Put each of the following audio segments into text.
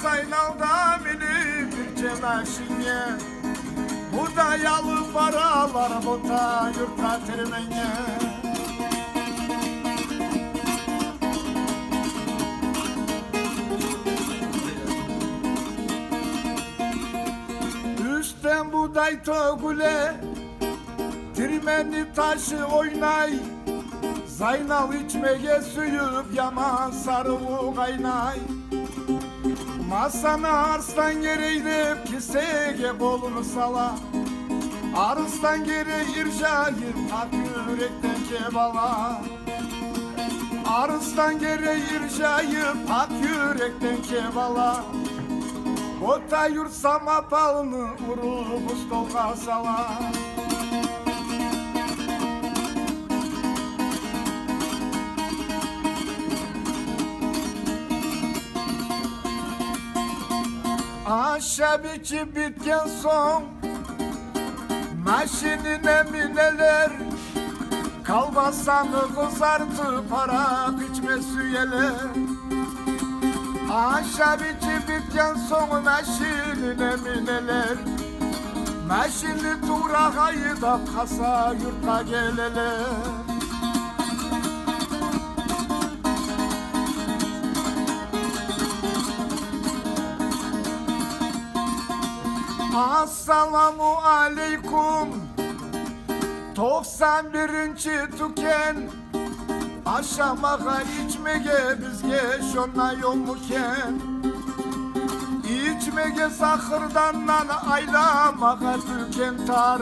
Zaynal'da mini bir cenaşinye bu da yalı paralar bota yurtta termenye. Üstten buğday togule Tirmeni taşı oynay Zaynal içmeye suyup yaman sarılı kaynay. Masana arslan gereydip kiseye kolunu sala. Arslan gere irşayir ak yürekten kebala. Arslan gere irşayir ak yürekten kebala. Bota yursama palını vurup ustoka sala. Aşağı biçip bitken son maşinine mineler kalbasanı kızartı para içme süyeler. Aşağı biçip bitken son maşinine mineler maşini tuğrağayı da kasa yurtta geleler. Assalamu aleykum 91. tüken aşamağa içmege bizge şonna yomuken. İçmege sakırdan nan aylamağa tüken tar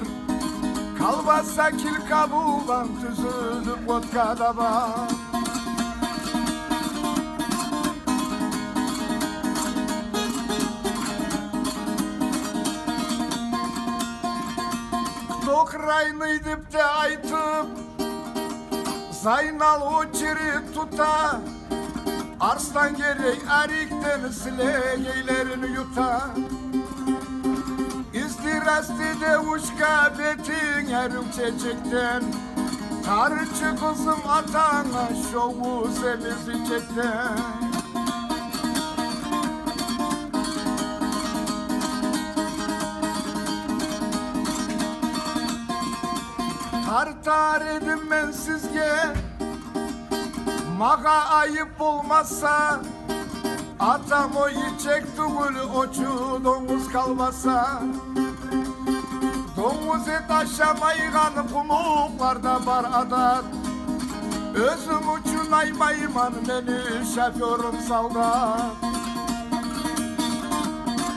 kalbasa kil kabulan tüzülüp vodkada var. Dokrayını dip de aytıp Zaynal o çiri tuta Arslan gerek erikten sileylerini yuta. İstirasti de uşka betin erim çeçekten Tarıçı kızım atana şovu semizi çekten. Tartar edim ben sizge mağa ayıp olmazsa atam o yiyecek tugul oçu domuz kalmasa. Domuz et aşamaygan kumuklarda var adat. Özüm uçun aymayman beni şoförüm saldat.